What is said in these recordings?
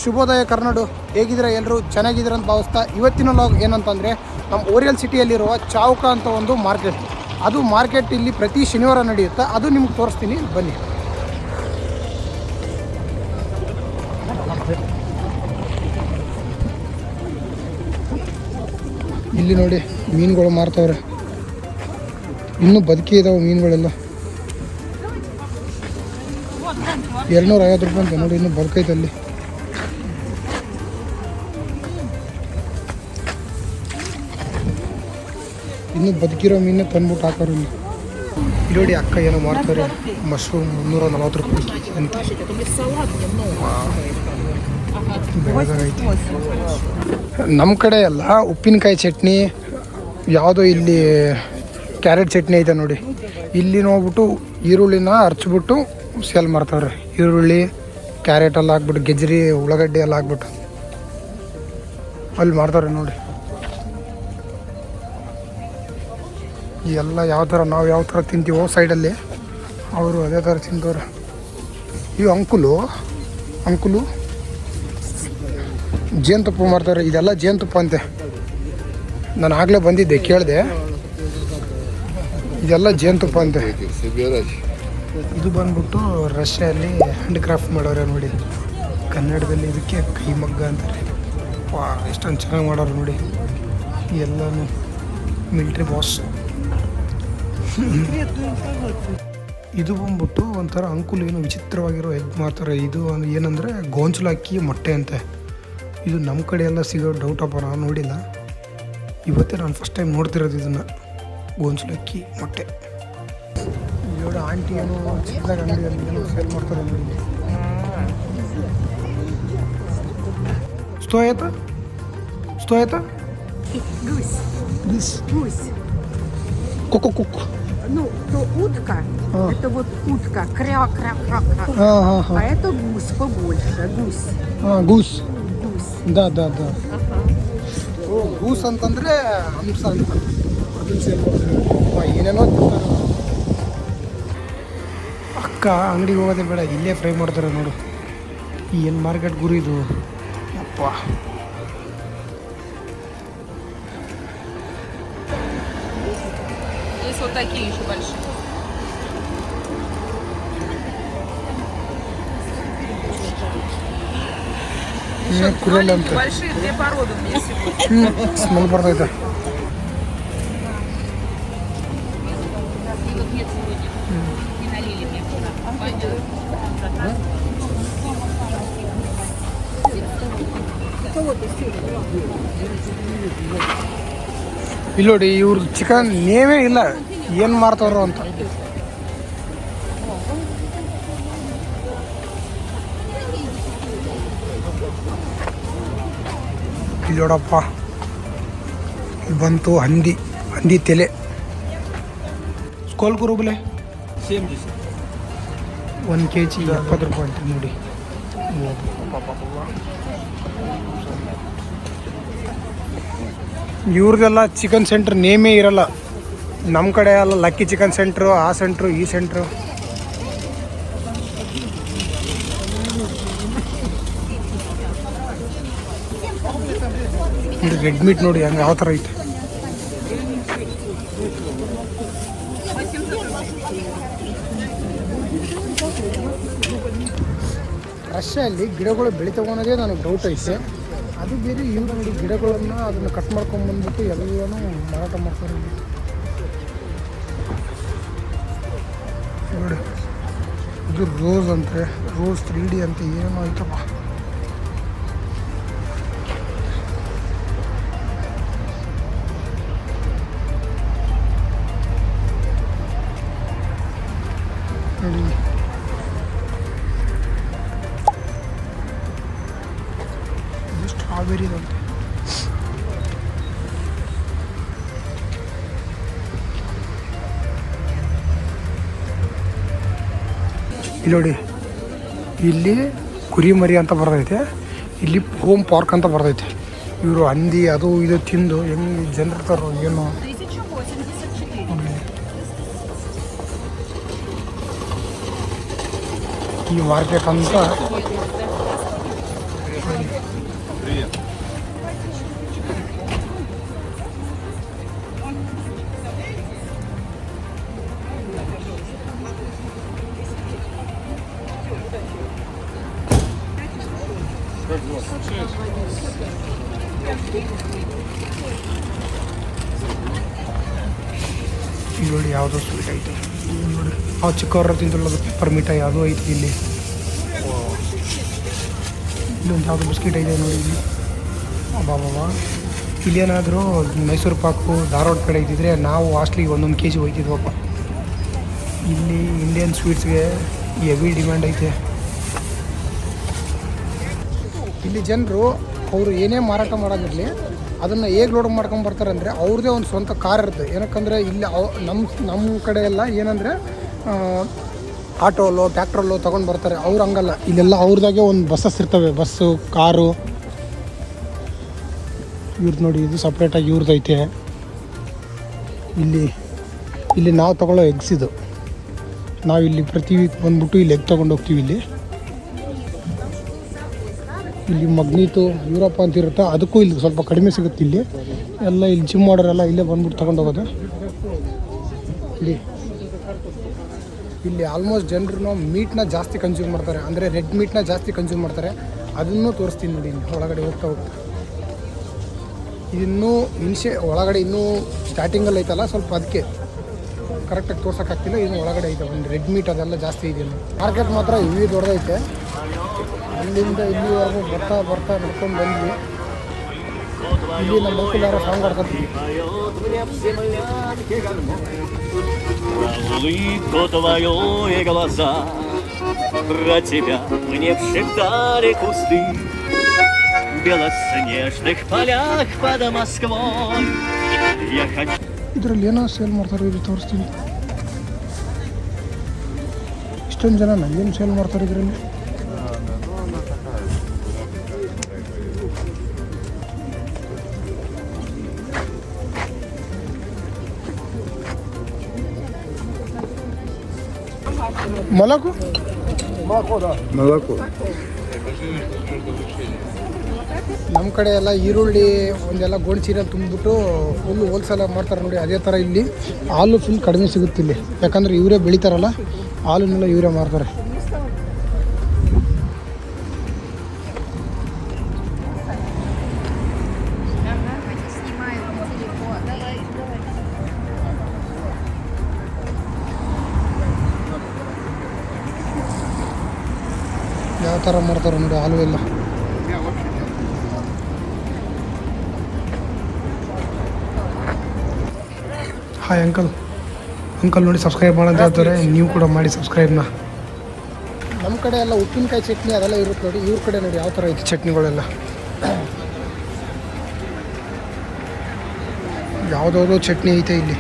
ಶುಭೋದಯ ಕರ್ನಾಡು, ಹೇಗಿದ್ರೆ ಎಲ್ಲರೂ ಚೆನ್ನಾಗಿದ್ದೀರ ಅಂತ ಭಾವಿಸ್ತಾ ಇವತ್ತಿನ ಲಾಗ್ ಏನಂತಂದರೆ ನಮ್ಮ ಓರಿಯಲ್ ಸಿಟಿಯಲ್ಲಿರುವ ಚೌಕ ಅಂತ ಒಂದು ಮಾರ್ಕೆಟ್. ಅದು ಮಾರ್ಕೆಟ್ ಇಲ್ಲಿ ಪ್ರತಿ ಶನಿವಾರ ನಡೆಯುತ್ತೆ. ಅದು ನಿಮ್ಗೆ ತೋರಿಸ್ತೀನಿ, ಬನ್ನಿ. ಇಲ್ಲಿ ನೋಡಿ ಮೀನುಗಳು ಮಾರ್ತಾವ್ರೆ. ಇನ್ನೂ ಬದುಕಿ ಇದಾವೆ ಮೀನುಗಳೆಲ್ಲ. 250 ರೂಪಾಯಿ ಅಂತ ನೋಡಿ, ಇನ್ನೂ ಬದುಕೈತೆ ಅಲ್ಲಿ. ಇನ್ನೂ ಬದುಕಿರೋ ಮೀನೇ ತಂದ್ಬಿಟ್ಟು ಹಾಕೋರು ಇಲ್ಲಿ. ನೋಡಿ ಅಕ್ಕ ಏನೋ ಮಾಡ್ತಾರೆ, ಮಶ್ರೂಮ್ 340 ರೂಪಾಯಿ ಅಂತ. ನಮ್ಮ ಕಡೆ ಎಲ್ಲ ಉಪ್ಪಿನಕಾಯಿ ಚಟ್ನಿ, ಯಾವುದೋ ಇಲ್ಲಿ ಕ್ಯಾರೆಟ್ ಚಟ್ನಿ ಐತೆ ನೋಡಿ. ಇಲ್ಲಿ ನೋಡ್ಬಿಟ್ಟು ಈರುಳ್ಳಿನ ಹರ್ಚ್ಬಿಟ್ಟು ಸೇಲ್ ಮಾಡ್ತಾವ್ರೆ. ಈರುಳ್ಳಿ ಕ್ಯಾರೆಟ್ ಎಲ್ಲ ಹಾಕ್ಬಿಟ್ಟು, ಗೆಜ್ಜರಿ ಉಳ್ಳಾಗಡ್ಡಿ ಎಲ್ಲ ಹಾಕ್ಬಿಟ್ಟು ಅಲ್ಲಿ ನೋಡಿ. ಎಲ್ಲ ಯಾವ ಥರ ನಾವು ಯಾವ ಥರ ತಿಂತೀವೋ ಸೈಡಲ್ಲಿ, ಅವರು ಅದೇ ಥರ ತಿಂತವ್ರೆ. ಈ ಅಂಕುಲು ಜೇನುತುಪ್ಪ ಮಾಡ್ತಾರೆ. ಇದೆಲ್ಲ ಜೇನುತುಪ್ಪ ಅಂತೆ. ನಾನು ಆಗಲೇ ಬಂದಿದ್ದೆ, ಕೇಳಿದೆ. ಇದೆಲ್ಲ ಜೇನುತುಪ್ಪ ಅಂತೆ. ಇದು ಬಂದ್ಬಿಟ್ಟು ರಷ್ಯಾದಲ್ಲಿ ಹ್ಯಾಂಡ್ಕ್ರಾಫ್ಟ್ ಮಾಡೋರೆ ನೋಡಿ. ಕನ್ನಡದಲ್ಲಿ ಇದಕ್ಕೆ ಕೈಮಗ್ಗ ಅಂತಾರೆ. ಎಷ್ಟೊಂದು ಚೆನ್ನಾಗಿ ಮಾಡೋರು ನೋಡಿ. ಎಲ್ಲನೂ ಮಿಲ್ಟ್ರಿ ಬಾಸ್. ಇದು ಬಂದ್ಬಿಟ್ಟು ಒಂಥರ ಅಂಕುಲ್ ಏನೋ ವಿಚಿತ್ರವಾಗಿರೋ ಎಗ್ ಮಾಡ್ತಾರೆ. ಇದು ಏನಂದರೆ ಗೋಂಚಲಕ್ಕಿ ಮೊಟ್ಟೆ ಅಂತೆ. ಇದು ನಮ್ಮ ಕಡೆ ಎಲ್ಲ ಸಿಗೋ ಡೌಟಪ್ಪ, ನಾನು ನೋಡಿಲ್ಲ. ಇವತ್ತೇ ನಾನು ಫಸ್ಟ್ ಟೈಮ್ ನೋಡ್ತಿರೋದು ಇದನ್ನು, ಗೋಂಚಲಕ್ಕಿ ಮೊಟ್ಟೆ. ಇವಳು ಆಂಟಿ ಏನೋ ಚಿಕ್ಕದಾಗ ಅಂಗಡಿಯಲ್ಲಿ ಏನೋ ಸೇಲ್ ಮಾಡ್ತಾರೆ ನೋಡಿ. Стоит? Гусь. Ку-ку-ку. Ну, то утка, это вот утка, кря-кря-кря-кря. А это гусь побольше, гусь. Гусь. Гусь. Да. ಗೂಸ್ ಅಂತಂದರೆ ಹಂಸ ಅಂತ. ಅದನ್ನು ಸೇಲ್ ಮಾಡ್ತಾರೆ. ಏನೇನೋ ಅಕ್ಕ ಅಂಗಡಿಗೆ ಹೋಗೋದೇ ಬೇಡ, ಇಲ್ಲೇ ಫ್ರೈ ಮಾಡ್ತಾರೆ ನೋಡು. ಏನು ಮಾರ್ಕೆಟ್ ಗುರು ಇದು ಅಪ್ಪ. Есть вот такие еще большие. Еще маленькие, большие, 2 породы у меня сегодня. ಸ್ಮೆಲ್ ಬರ್ತೈತೆ. ಇಲ್ಲಿ ನೋಡಿ, ಇವ್ರದ್ದು ಚಿಕನ್ ನೇಮೇ ಇಲ್ಲ, ಏನು ಮಾಡ್ತಾರೋ ಅಂತ. ಇಲ್ಲಿ ನೋಡಪ್ಪ, ಇಲ್ಲಿ ಬಂತು ಹಂದಿ ತಲೆ. ಸ್ಕೋಲ್ ಕುರುಬಲೆ 1 kg 70 ರೂಪಾಯಿ ಅಂತ ನೋಡಿ. ಇವ್ರದ್ದೆಲ್ಲ ಚಿಕನ್ ಸೆಂಟ್ರ್ ನೇಮೇ ಇರಲ್ಲ. ನಮ್ಮ ಕಡೆ ಎಲ್ಲ ಲಕ್ಕಿ ಚಿಕನ್ ಸೆಂಟ್ರು, ಆ ಸೆಂಟ್ರು, ಈ ಸೆಂಟ್ರು. ಇದು ರೆಡ್ ಮೀಟ್ ನೋಡಿ ಹಂಗೆ ಯಾವ ಥರ ಐತೆ. ರಷ್ಯಾದಲ್ಲಿ ಗಿಡಗಳು ಬೆಳಿತಾವೆ ಅನ್ನೋದೇ ನನಗೆ ಡೌಟ್ ಐತೆ. ಅದು ಬೇರೆ, ಇವ್ರು ನೋಡಿ ಗಿಡಗಳನ್ನು ಅದನ್ನು ಕಟ್ ಮಾಡ್ಕೊಂಡ್ಬಂದ್ಬಿಟ್ಟು ಎಲ್ಲನೂ ಮಾರಾಟ ಮಾಡ್ತಾರೆ ನೋಡಿ. ಇದು ರೋಸ್ ಅಂತೆ, ರೋಸ್ 3D ಅಂತ ಏನೋ ಐತಪ್ಪ. ನೋಡಿ ಸ್ಟ್ರಾಬೆರಿ ಅಂತೆ. ಇಲ್ಲಿ ನೋಡಿ, ಇಲ್ಲಿ ಕುರಿಮರಿ ಅಂತ ಬರ್ತೈತೆ, ಇಲ್ಲಿ ಹೋಮ್ ಪಾರ್ಕ್ ಅಂತ ಬರ್ತೈತೆ. ಇವರು ಹಂದಿ ಅದು ಇದು ತಿಂದು ಹೆಂಗೆ ಜನರಿರ್ತಾರೋ ಏನೋ. ಈ ಮಾರ್ಕೆಟ್ ಅಂತ ಇಲ್ಲಿ ನೋಡಿ ಯಾವುದೋ ಸ್ವೀಟ್ ಐತೆ ಇಲ್ಲಿ ನೋಡಿ ನಾವು ಚಿಕ್ಕವ್ರ ತಿಂತಿರೋದು ಪೆಪ್ಪರ್ ಮಿಠಾಯಿ ಅದು ಐತಿ ಇಲ್ಲಿ ಇಲ್ಲೊಂದು ಯಾವುದೋ ಬಿಸ್ಕಿಟ್ ಐತೆ ನೋಡಿ ಇಲ್ಲಿ ಅಬ್ಬಾ ಇಲ್ಲೇನಾದರೂ ಮೈಸೂರು ಪಾಕು ಧಾರವಾಡ ಕಡೆ ಇದ್ದಿದ್ರೆ ನಾವು ಹಾಸ್ಟ್ಲಿಗೆ 1 kg ಹೋಯ್ತಿದ್ವಪ್ಪ. ಇಲ್ಲಿ ಇಂಡಿಯನ್ ಸ್ವೀಟ್ಸ್ಗೆ ಹೆವಿ ಡಿಮ್ಯಾಂಡ್ ಐತೆ. ಇಲ್ಲಿ ಜನರು ಅವರು ಏನೇ ಮಾರಾಟ ಮಾಡೋದಿರಲಿ ಅದನ್ನು ಹೇಗೆ ಲೋಡ್ ಮಾಡ್ಕೊಂಡು ಬರ್ತಾರೆ ಅಂದರೆ ಅವ್ರದ್ದೇ ಒಂದು ಸ್ವಂತ ಕಾರ್ ಇರುತ್ತೆ. ಏನಕ್ಕಂದರೆ ಇಲ್ಲಿ ನಮ್ಮ ಕಡೆ ಎಲ್ಲ ಏನಂದರೆ ಆಟೋಲ್ಲೋ ಟ್ಯಾಕ್ಟ್ರಲ್ಲೋ ತೊಗೊಂಡು ಬರ್ತಾರೆ. ಅವ್ರು ಹಂಗಲ್ಲ, ಇಲ್ಲೆಲ್ಲ ಅವ್ರದ್ದಾಗೆ ಒಂದು ಬಸ್ಸಸ್ ಇರ್ತವೆ, ಬಸ್ಸು ಕಾರು. ಇವ್ರದ್ದು ನೋಡಿ ಇದು ಸಪ್ರೇಟಾಗಿ ಇವ್ರದ್ದೈತೆ. ಇಲ್ಲಿ ನಾವು ತೊಗೊಳ್ಳೋ ಎಗ್ಸ್ ಇದು. ನಾವು ಇಲ್ಲಿ ಪ್ರತಿ ವೀಕ್ ಬಂದ್ಬಿಟ್ಟು ಇಲ್ಲಿ ಎಗ್ ತೊಗೊಂಡು ಹೋಗ್ತೀವಿ. ಇಲ್ಲಿ ಮಗ್ನೀತು ಯೂರೋಪ ಅಂತ ಇರುತ್ತೆ, ಅದಕ್ಕೂ ಇಲ್ಲಿ ಸ್ವಲ್ಪ ಕಡಿಮೆ ಸಿಗುತ್ತೆ. ಇಲ್ಲಿ ಜಿಮ್ ಮಾಡೋರೆಲ್ಲ ಇಲ್ಲೇ ಬಂದ್ಬಿಟ್ಟು ತೊಗೊಂಡು ಹೋಗೋದು. ಇಲ್ಲಿ ಆಲ್ಮೋಸ್ಟ್ ಜನರು ಮೀಟ್ನ ಜಾಸ್ತಿ ಕನ್ಸ್ಯೂಮ್ ಮಾಡ್ತಾರೆ, ಅಂದರೆ ರೆಡ್ ಮೀಟ್ನ ಜಾಸ್ತಿ ಕನ್ಸ್ಯೂಮ್ ಮಾಡ್ತಾರೆ. ಅದನ್ನು ತೋರಿಸ್ತೀನಿ ನೋಡಿ ಒಳಗಡೆ ಹೋಗ್ತಾ ಇನ್ನೂ ಒಳಗಡೆ ಇನ್ನೂ ಸ್ಟಾರ್ಟಿಂಗಲ್ಲಿ ಐತಲ್ಲ ಸ್ವಲ್ಪ, ಅದಕ್ಕೆ ಕರೆಕ್ಟಾಗಿ ತೋರ್ಸೋಕ್ಕಾಗ್ತಿಲ್ಲ. ಇನ್ನು ಒಳಗಡೆ ಐತೆ ಒಂದು ರೆಡ್ ಮೀಟ್ ಅದೆಲ್ಲ ಜಾಸ್ತಿ ಇದೆ. ಮಾರ್ಕೆಟ್ ಮಾತ್ರ ಇವಿ ದೊಡ್ಡದೈತೆ. ಅಲ್ಲಿಂದ ಇಲ್ಲಿವರೆಗೂ ಬರ್ತಾ ನಡ್ಕೊಂಡು ಬಂದ್ವಿ. ಇಲ್ಲಿ ನಮ್ಮ ಮಕ್ಕಳು ಯಾರೋ ಸಾಂಗ್ ಆಡ್ಕೊತೀವಿ. Улыбку твою и глаза, про тебя мне шептали кусты. В белоснежных полях под Москвой я хочу. ಇದರಲ್ಲಿ ಏನೋ ಸೇಲ್ ಮಾಡ್ತಾರೆ, ಇಲ್ಲಿ ತೋರಿಸ್ತೀನಿ. ಇಷ್ಟೊಂದು ಜನ ಏನು ಸೇಲ್ ಮಾಡ್ತಾರೆ ಇದರಲ್ಲಿ? ಮೊಲಕು ನಮ್ಮ ಕಡೆ ಎಲ್ಲ ಈರುಳ್ಳಿ ಒಂದೆಲ್ಲ ಗೋಣಿ ಚೀರಲ್ಲಿ ತುಂಬಿಬಿಟ್ಟು ಫುಲ್ ಹೋಲ್ಸೇಲಾಗಿ ಮಾಡ್ತಾರೆ ನೋಡಿ. ಅದೇ ಥರ ಇಲ್ಲಿ ಹಾಲು ಫುಲ್ ಕಡಿಮೆ ಸಿಗುತ್ತೆ ಇಲ್ಲಿ, ಯಾಕಂದರೆ ಇವರೇ ಬೆಳಿತಾರಲ್ಲ, ಹಾಲನ್ನೆಲ್ಲ ಇವರೇ ಮಾರ್ತಾರೆ. ಯಾವ ಥರ ಮಾಡ್ತಾರೆ ನೋಡಿ ಹಾಲು ಎಲ್ಲ. ಹಾಯ್ ಅಂಕಲ್ ನೋಡಿ ಸಬ್ಸ್ಕ್ರೈಬ್ ಮಾಡೋಂತ ಹೇಳ್ತಾರೆ, ನೀವು ಕೂಡ ಮಾಡಿ ಸಬ್ಸ್ಕ್ರೈಬ್ನ. ನಮ್ಮ ಕಡೆ ಎಲ್ಲ ಉಪ್ಪಿನಕಾಯಿ ಚಟ್ನಿ ಅದೆಲ್ಲ ಇರುತ್ತೆ ನೋಡಿ. ಇವ್ರ ಕಡೆ ನೋಡಿ ಯಾವ ಥರ ಐತೆ ಚಟ್ನಿಗಳೆಲ್ಲ. ಯಾವುದಾದ್ರು ಚಟ್ನಿ ಐತೆ ಇಲ್ಲಿ.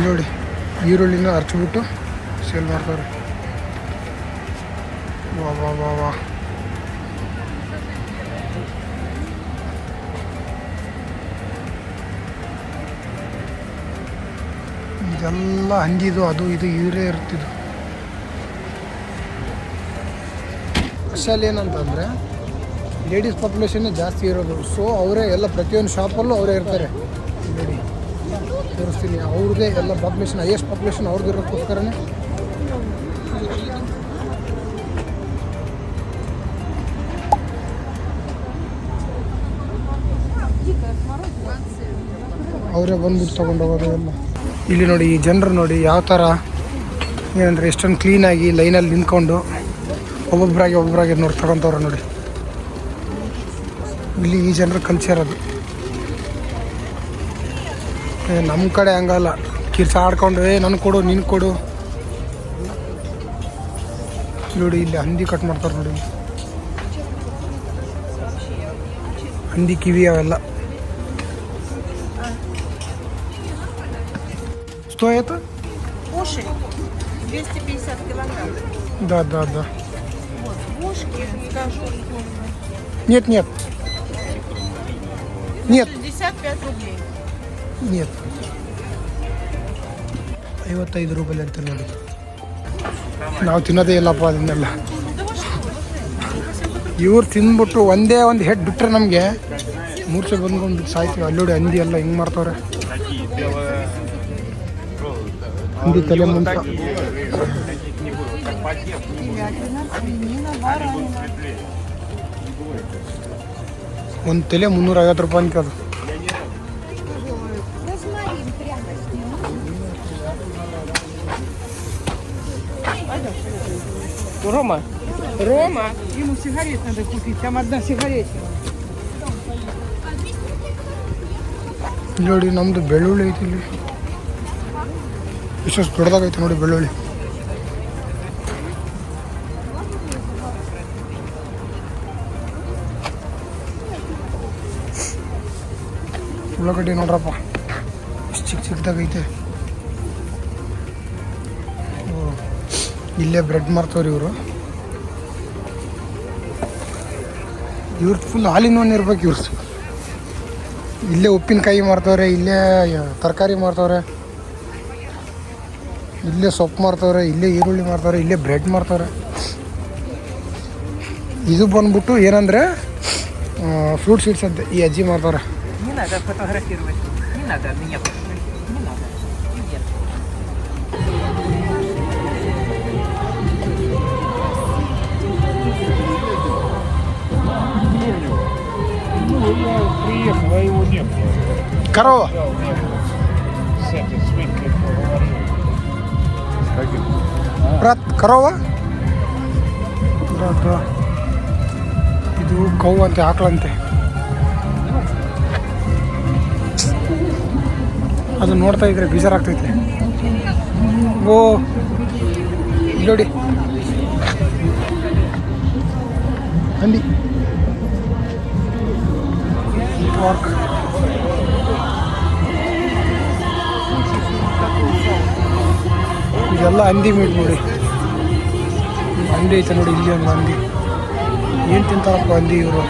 ನೋಡಿ ಈರುಳ್ಳಿನ ಹರ್ಚ್ಬಿಟ್ಟು ಸೇಲ್ ಮಾಡ್ತಾರೆ. ವಾ ಇದೆಲ್ಲ ಹಂದಿದು ಅದು ಇದು ಇವರೇ ಇರ್ತಿದ್ದು. ಸ್ಪೆಷಲ್ ಏನಂತಂದರೆ ಲೇಡೀಸ್ ಪಾಪ್ಯುಲೇಷನ್ನೇ ಜಾಸ್ತಿ ಇರೋದು. ಸೊ ಅವರೇ ಎಲ್ಲ ಪ್ರತಿಯೊಂದು ಶಾಪಲ್ಲೂ ಅವರೇ ಇರ್ತಾರೆ ನೋಡಿ. ತೋರಿಸ್ತೀನಿ, ಅವ್ರದ್ದೇ ಎಲ್ಲ ಪಾಪ್ಯುಲೇಷನ್, ಹೈಯೆಸ್ಟ್ ಪಾಪ್ಯುಲೇಷನ್ ಅವ್ರದ್ದು ಇರೋಕ್ಕೋಸ್ಕರನೇ. ಅವರೇ ಬಂದ್ಬಿಟ್ಟು ತೊಗೊಂಡು ಹೋಗೋದು ಎಲ್ಲ. ಇಲ್ಲಿ ನೋಡಿ ಈ ಜನರು ನೋಡಿ ಯಾವ ಥರ ಏನಂದರೆ ಎಷ್ಟೊಂದು ಕ್ಲೀನಾಗಿ ಲೈನಲ್ಲಿ ನಿಂತ್ಕೊಂಡು ಒಬ್ಬೊಬ್ಬರಾಗಿ ನೋಡಿ ತಗೊತವ್ರೆ ನೋಡಿ. ಇಲ್ಲಿ ಈ ಜನರ ಕಲ್ಚರ್ ಅದು. ನಮ್ಮ ಕಡೆ ಹಂಗಲ್ಲ, ಕಿರ್ಚಾಡ್ಕೊಂಡು ನನಗೆ ಕೊಡು ನಿನ್ಗೆ ಕೊಡು. ನೋಡಿ ಇಲ್ಲಿ ಹಂದಿ ಕಟ್ ಮಾಡ್ತಾರೆ ನೋಡಿ, ಹಂದಿ ಕಿವಿ ಅವೆಲ್ಲ. Что это? Уши 250 килограмм. Да. Вот, ушки, скажу, Нет. 65 рублей. Нет. 55 ರೂಪಾಯಿ ಅಂತ ನೋಡಿ. ನಾವು ತಿನ್ನೋದೇ ಇಲ್ಲಪ್ಪ ಅದನ್ನೆಲ್ಲ. ಇವ್ರು ತಿಂದ್ಬಿಟ್ಟು ಒಂದೇ ಒಂದು ಹೆಡ್ ಬಿಟ್ಟರೆ ನಮಗೆ ಮೂರ್ಛೆ ಬಂದ್ಕೊಂಡು ಸಾಯ್ತೀವಿ. ಅಲ್ಲೋಡಿ ಹಂದಿ ಎಲ್ಲ ಹಿಂಗೆ ಮಾಡ್ತವ್ರೆ. ಹಂದಿ ತಲೆ ಮುಂದೆ ಒಂದು ತಲೆ 350 ರೂಪಾಯಿ ಅಂತ ಅದು. Рома, Рома, ему сигарет надо купить, там одна сигарета. ನೋಡಿ ನಮ್ಮದು ಬೆಳ್ಳುಳ್ಳಿ ಐತಿ ಇಲ್ಲಿ. ಇಷ್ಟು ದೊಡ್ಡದಾಗೈತೆ ನೋಡಿ ಬೆಳ್ಳುಳ್ಳಿ. ಉಳ್ಳಾಗಡ್ಡಿ ನೋಡ್ರಪ್ಪ ಇಷ್ಟು ಚಿಕ್ಕದಾಗೈತೆ. ಇಲ್ಲೇ ಬ್ರೆಡ್ ಮಾರ್ತವ್ರಿ ಇವರು. ಫುಲ್ ಹಾಲಿನ ಒನ್ ಇರ್ಬೇಕು ಇವ್ರು. ಇಲ್ಲೇ ಉಪ್ಪಿನಕಾಯಿ ಮಾರ್ತವ್ರೆ, ಇಲ್ಲೇ ತರಕಾರಿ ಮಾರ್ತವ್ರೆ, ಇಲ್ಲೇ ಸೊಪ್ಪು ಮಾರ್ತವ್ರೆ, ಇಲ್ಲೇ ಈರುಳ್ಳಿ ಮಾರ್ತವ್ರೆ, ಇಲ್ಲೇ ಬ್ರೆಡ್ ಮಾರ್ತವ್ರೆ. ಇದು ಬಂದ್ಬಿಟ್ಟು ಏನಂದರೆ ಫ್ರೂಟ್ ಸ್ವೀಟ್ಸ್ ಅಂತೆ ಈ ಅಜ್ಜಿ ಮಾರ್ತವ್ರೆ. Не надо фотографировать, не надо меня фотографировать, не надо. Нет. Приехал, а его не было. Корова. С этой свинкой поговорил. С каким? ಬ್ರತ್ ಕರೋವ ಇದು ಕೌ ಅಂತೆ, ಆಕಳಂತೆ. ಅದು ನೋಡ್ತಾ ಇದ್ರೆ ಬೇಜಾರಾಗ್ತೈತೆ. ಓ ನೋಡಿ ಹಂದಿ ಪಾರ್ಕ್. ಇದೆಲ್ಲ ಹಂದಿ ಮೀಟ್ ನೋಡಿ. ಹಂದಿ ಐತೆ ನೋಡಿ, ಇಲ್ಲಿ ಒಂದು ಹಂದಿ. ಏನು ತಿಂತಾರಪ್ಪ ಹಂದಿ ಇವರು.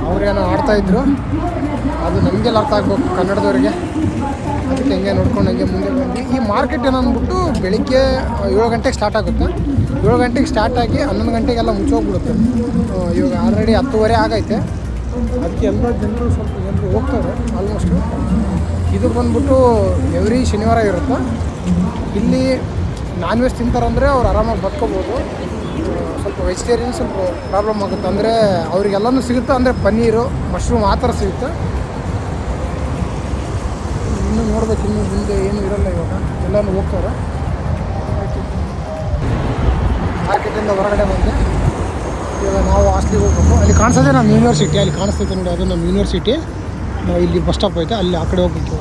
ಅವ್ರೇನೋ ಆಡ್ತಾ ಇದ್ರು, ಅದು ನಮಗೆಲ್ಲ ಅರ್ಥ ಆಗ್ಬೇಕು ಕನ್ನಡದವ್ರಿಗೆ. ಅದಕ್ಕೆ ಹೆಂಗೆ ನೋಡ್ಕೊಂಡು ಹಂಗೆ ಮುಂದೆ ಬಂದು ಈ ಮಾರ್ಕೆಟ್ ಏನಂದ್ಬಿಟ್ಟು ಬೆಳಿಗ್ಗೆ 7 ಗಂಟೆಗೆ ಸ್ಟಾರ್ಟ್ ಆಗುತ್ತೆ. 7 ಗಂಟೆಗೆ ಸ್ಟಾರ್ಟ್ ಆಗಿ 11 ಗಂಟೆಗೆಲ್ಲ ಮುಚ್ಚೋಗ್ಬಿಡುತ್ತೆ. ಇವಾಗ ಆಲ್ರೆಡಿ 10:30 ಆಗೈತೆ. ಅದಕ್ಕೆ ಎಲ್ಲ ಸ್ವಲ್ಪ ಜನರು ಹೋಗ್ತಾರೆ ಆಲ್ಮೋಸ್ಟು. ಇದು ಬಂದ್ಬಿಟ್ಟು ಎವ್ರಿ ಶನಿವಾರ ಇರುತ್ತೆ. ಇಲ್ಲಿ ನಾನ್ ವೆಜ್ ತಿಂತಾರಂದರೆ ಅವ್ರು ಆರಾಮಾಗಿ ಬದುಕೋಬೋದು. ಸ್ವಲ್ಪ ವೆಜಿಟೇರಿಯನ್ ಸ್ವಲ್ಪ ಪ್ರಾಬ್ಲಮ್ ಆಗುತ್ತೆ. ಅಂದರೆ ಅವ್ರಿಗೆಲ್ಲನೂ ಸಿಗುತ್ತೆ, ಅಂದರೆ ಪನ್ನೀರು, ಮಶ್ರೂಮ್ ಆ ಥರ ಸಿಗುತ್ತೆ. ಇನ್ನೂ ನೋಡ್ಬೇಕು, ಇನ್ನೂ ಮುಂದೆ ಏನೂ ಇರೋಲ್ಲ. ಇವಾಗ ಎಲ್ಲನೂ ಹೋಗ್ತಾರೆ. ಮಾರ್ಕೆಟಿಂದ ಹೊರಗಡೆ ಬಂದೆ. ಇವಾಗ ನಾವು ಹಾಸ್ಟ್ಲಿಗೆ ಹೋಗ್ಬೇಕು. ಅಲ್ಲಿ ಕಾಣಿಸೋದೆ ನಮ್ಮ ಯೂನಿವರ್ಸಿಟಿ. ಅಲ್ಲಿ ಕಾಣಿಸ್ತೈತೆ ನೋಡಿ, ಅದು ನಮ್ಮ ಯೂನಿವರ್ಸಿಟಿ. ಇಲ್ಲಿ ಬಸ್ ಸ್ಟಾಪ್ ಐತೆ, ಅಲ್ಲಿ ಆ ಕಡೆ ಹೋಗ್ಬೇಕು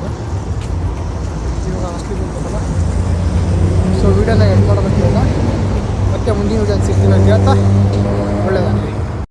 ಇವಾಗ ಹಾಸ್ಟ್ಲಿಗೆ ಹೋಗ್ಬೇಕಲ್ಲ. ಸೊ ವೀಡಿಯೋನ ಎಂಡ್ ಮಾಡಬೇಕು ಇವಾಗ. ಮತ್ತೆ ಮುಂದಿನ ವೀಡಿಯೋ ಸಿಗ್ತೀನಿ ಅಂತ ಹೇಳ್ತಾ